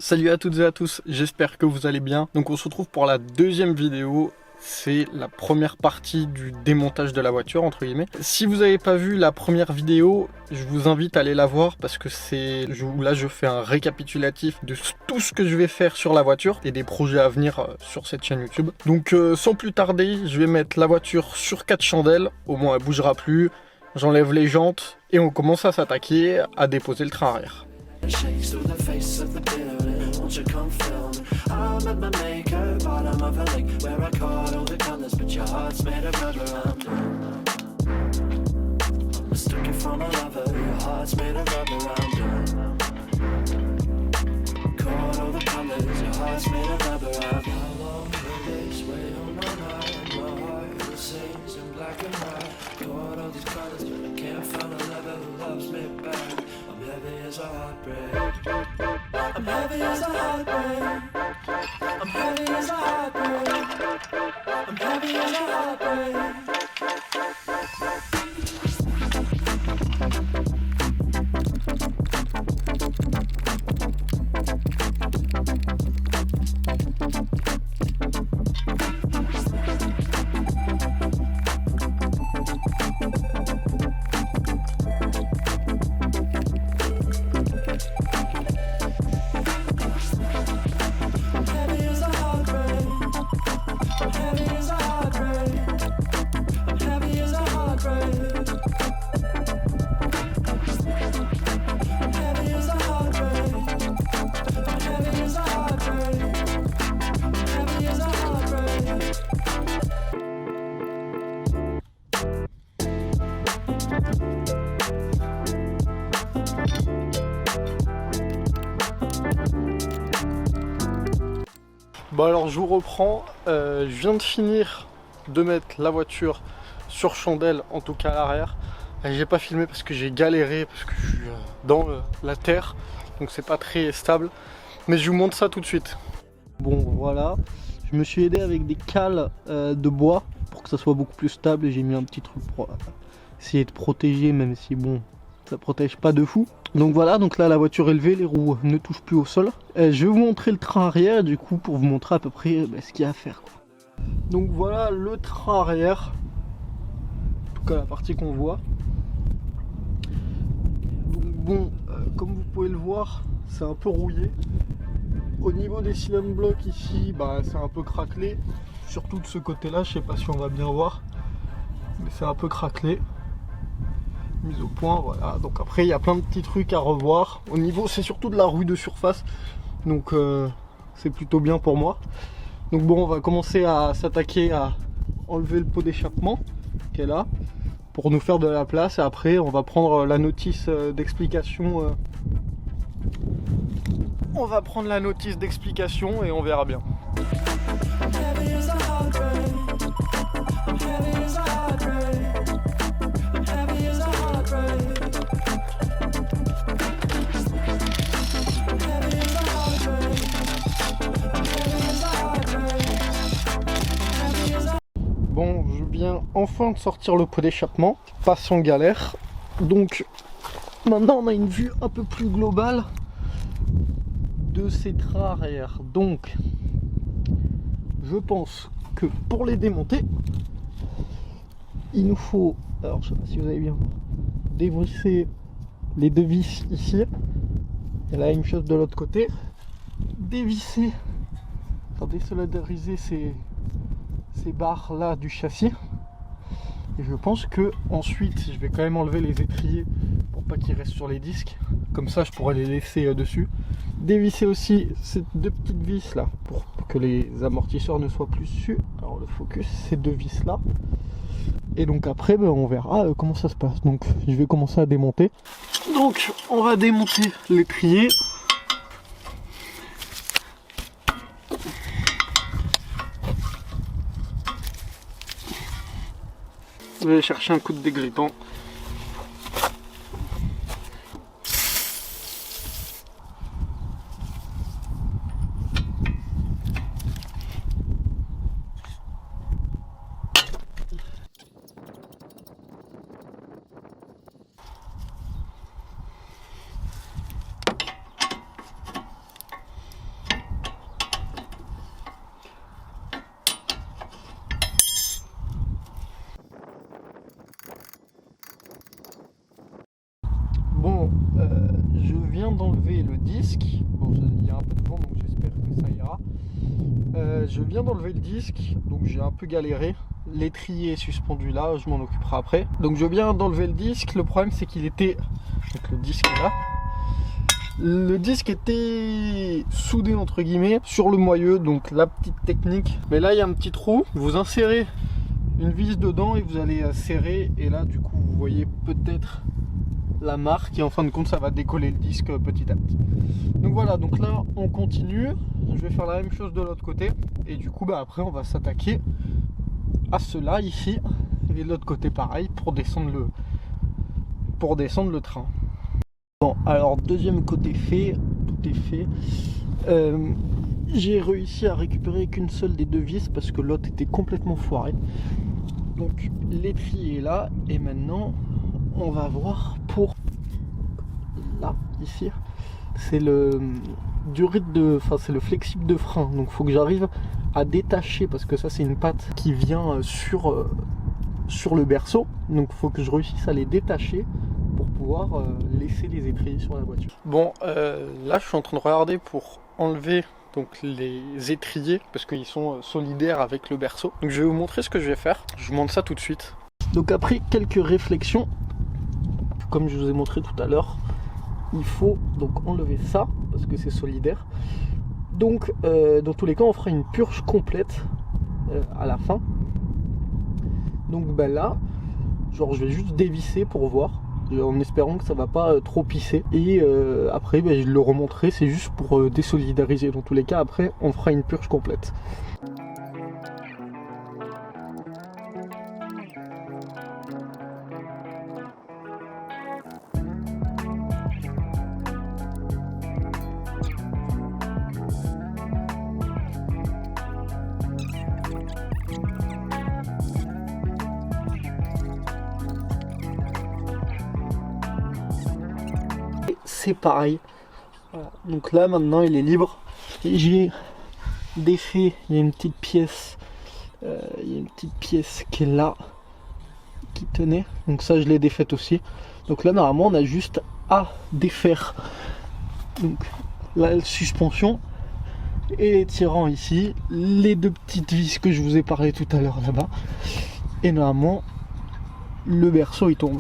Salut à toutes et à tous, j'espère que vous allez bien. Donc on se retrouve pour la deuxième vidéo. C'est la première partie du démontage de la voiture, entre guillemets. Si vous n'avez pas vu la première vidéo, je vous invite à aller la voir parce que là je fais un récapitulatif de tout ce que je vais faire sur la voiture et des projets à venir sur cette chaîne YouTube. Donc sans plus tarder, je vais mettre la voiture sur 4 chandelles, au moins elle bougera plus. J'enlève les jantes et on commence à s'attaquer à déposer le train arrière. You come film. I met my maker, bottom of a lake where I caught all the colors, but your heart's made of rubber. I'm mistaken from a lover. Your heart's made of rubber. I'm done. Caught all the colors, your heart's made of rubber. I'm how long will this weigh on my mind? My heart will sings in black and white. Caught all these colors, but I can't find a lover who loves me back. I'm heavy as a heartbreak. I'm heavy as a heartbreak. I'm heavy as a heartbreak. I'm heavy as a heartbreak. Bon alors je vous reprends, je viens de finir de mettre la voiture sur chandelle, en tout cas à l'arrière. J'ai pas filmé parce que j'ai galéré, parce que je suis dans la terre, donc c'est pas très stable. Mais je vous montre ça tout de suite. Bon voilà, je me suis aidé avec des cales de bois pour que ça soit beaucoup plus stable et j'ai mis un petit truc pour essayer de protéger, même si bon, ça protège pas de fou. Donc voilà, donc là la voiture est levée, les roues ne touchent plus au sol. Je vais vous montrer le train arrière du coup pour vous montrer à peu près ce qu'il y a à faire, quoi. Donc voilà le train arrière, en tout cas la partie qu'on voit. Donc bon, comme vous pouvez le voir, c'est un peu rouillé. Au niveau des cylindres blocs ici, c'est un peu craquelé. Surtout de ce côté là, je sais pas si on va bien voir, mais c'est un peu craquelé. Mise au point, voilà. Donc après il y a plein de petits trucs à revoir. Au niveau, c'est surtout de la rouille de surface, donc c'est plutôt bien pour moi. Donc bon, on va commencer à s'attaquer à enlever le pot d'échappement qui est là pour nous faire de la place, et après on va prendre la notice d'explication. On va prendre la notice d'explication et on verra bien. Bon, je viens enfin de sortir le pot d'échappement, pas sans galère. Donc maintenant on a une vue un peu plus globale de ces trains arrière. Donc je pense que pour les démonter, il nous faut, alors je sais pas si vous avez bien, dévisser les deux vis ici et la même chose de l'autre côté, dévisser, enfin désolidariser ces barres là du châssis. Et je pense que ensuite je vais quand même enlever les étriers pour pas qu'ils restent sur les disques, comme ça je pourrais les laisser dessus. Dévisser aussi ces deux petites vis là pour que les amortisseurs ne soient plus dessus. Alors le focus, ces deux vis là. Et donc après on verra comment ça se passe. Donc je vais commencer à démonter. Donc on va démonter l'étrier. Je vais chercher un coup de dégrippant. disque. Bon, il y a un peu de vent, donc j'espère que ça ira. Je viens d'enlever le disque, donc j'ai un peu galéré. L'étrier est suspendu là, je m'en occuperai après. Donc je viens d'enlever le disque. Le problème, c'est qu'il était... Donc le disque est là. Le disque était soudé entre guillemets sur le moyeu, donc la petite technique. Mais là, il y a un petit trou. Vous insérez une vis dedans et vous allez serrer. Et là, du coup, vous voyez peut-être la marque. Et en fin de compte, ça va décoller le disque petit à petit. Donc voilà, donc là, on continue. Je vais faire la même chose de l'autre côté. Et du coup, après, on va s'attaquer à cela ici. Et de l'autre côté, pareil, pour descendre le train. Bon, alors deuxième côté fait, tout est fait. J'ai réussi à récupérer qu'une seule des deux vis parce que l'autre était complètement foiré. Donc l'étrier est là et maintenant on va voir pour là, ici. C'est le c'est le flexible de frein. Donc il faut que j'arrive à détacher parce que ça c'est une patte qui vient sur le berceau. Donc il faut que je réussisse à les détacher pour pouvoir laisser les étriers sur la voiture. Bon, là je suis en train de regarder pour enlever donc les étriers parce qu'ils sont solidaires avec le berceau. Donc je vais vous montrer ce que je vais faire. Je vous montre ça tout de suite. Donc après quelques réflexions, comme je vous ai montré tout à l'heure, il faut donc enlever ça parce que c'est solidaire. Donc dans tous les cas on fera une purge complète à la fin. Donc là, genre je vais juste dévisser pour voir, en espérant que ça va pas trop pisser. Et après je le remonterai, c'est juste pour désolidariser. Dans tous les cas après on fera une purge complète. C'est pareil. Voilà. Donc là maintenant il est libre. Et j'ai défait, il y a une petite pièce. Qui est là, qui tenait. Donc ça je l'ai défaite aussi. Donc là normalement on a juste à défaire donc la suspension et les tirants ici, les deux petites vis que je vous ai parlé tout à l'heure là-bas. Et normalement le berceau il tombe.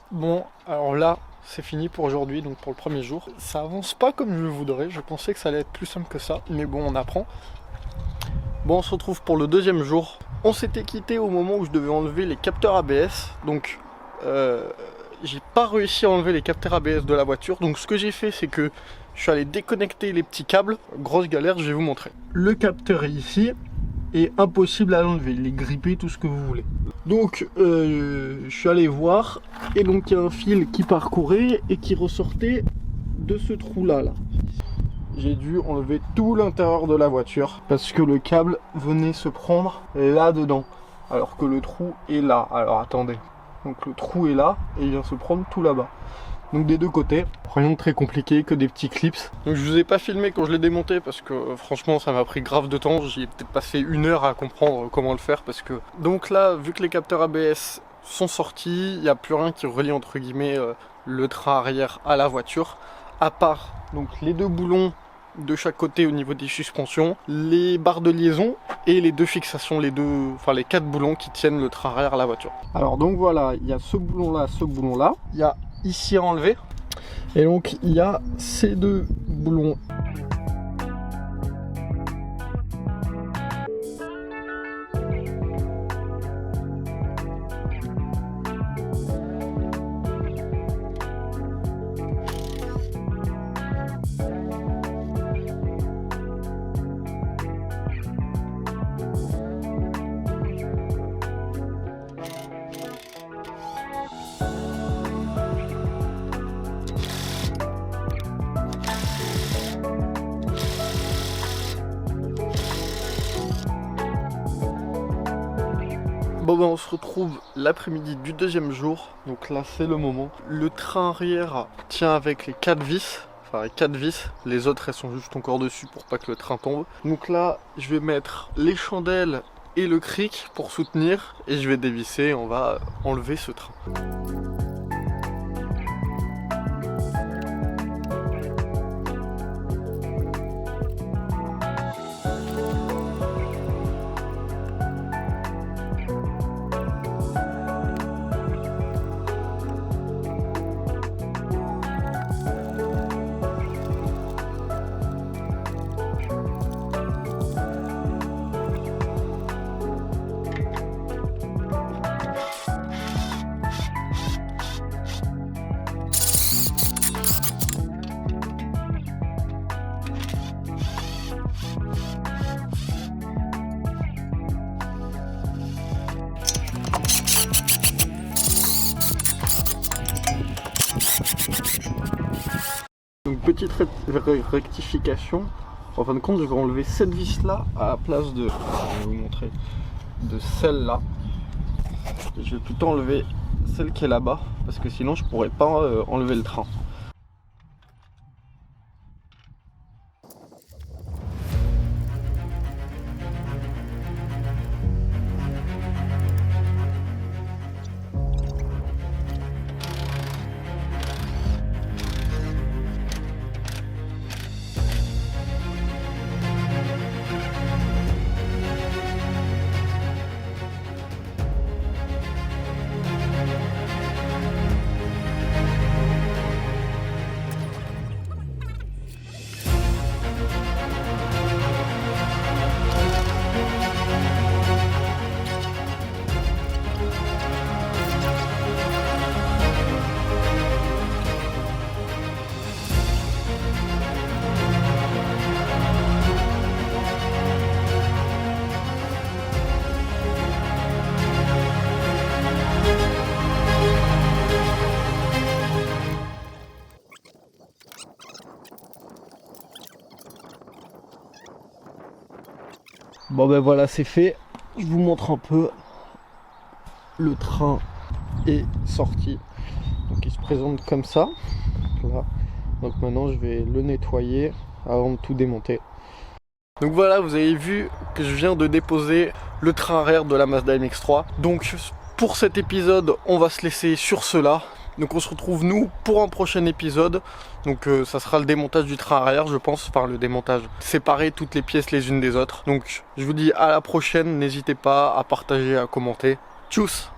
Bon alors là c'est fini pour aujourd'hui, donc pour le premier jour. Ça avance pas comme je le voudrais, je pensais que ça allait être plus simple que ça, mais bon on apprend. Bon on se retrouve pour le deuxième jour. On s'était quitté au moment où je devais enlever les capteurs ABS, donc j'ai pas réussi à enlever les capteurs ABS de la voiture. Donc ce que j'ai fait c'est que je suis allé déconnecter les petits câbles, grosse galère, je vais vous montrer. Le capteur est ici, et impossible à l'enlever, il est grippé, tout ce que vous voulez. Donc je suis allé voir, et donc il y a un fil qui parcourait et qui ressortait de ce trou là. J'ai dû enlever tout l'intérieur de la voiture parce que le câble venait se prendre là dedans, alors que le trou est là. Alors attendez, donc le trou est là et il vient se prendre tout là-bas. Donc des deux côtés, rien de très compliqué, que des petits clips. Donc je vous ai pas filmé quand je l'ai démonté parce que franchement ça m'a pris grave de temps. J'y ai peut-être passé 1 heure à comprendre comment le faire parce que... Donc là, vu que les capteurs ABS sont sortis, il n'y a plus rien qui relie entre guillemets le train arrière à la voiture, à part donc les deux boulons de chaque côté au niveau des suspensions, les barres de liaison et les deux fixations, les 4 boulons qui tiennent le train arrière à la voiture. Alors donc voilà, il y a ce boulon là, il y a ici à enlever, et donc il y a ces deux boulons. Bon ben on se retrouve l'après-midi du deuxième jour, donc là c'est le moment. Le train arrière tient avec les 4 vis, enfin les 4 vis, les autres elles sont juste encore dessus pour pas que le train tombe. Donc là je vais mettre les chandelles et le cric pour soutenir et je vais dévisser, on va enlever ce train. petite rectification. En fin de compte, je vais enlever cette vis là à la place de, je vais vous montrer, de celle-là. Je vais plutôt enlever celle qui est là-bas parce que sinon je pourrais pas enlever le train. Bon ben voilà, c'est fait. Je vous montre un peu. Le train est sorti. Donc il se présente comme ça. Là. Donc maintenant je vais le nettoyer avant de tout démonter. Donc voilà, vous avez vu que je viens de déposer le train arrière de la Mazda MX-3. Donc pour cet épisode, on va se laisser sur cela. Donc on se retrouve nous pour un prochain épisode. Donc ça sera le démontage du train arrière, je pense, enfin le démontage, séparer toutes les pièces les unes des autres. Donc je vous dis à la prochaine, n'hésitez pas à partager, à commenter. Tchuss!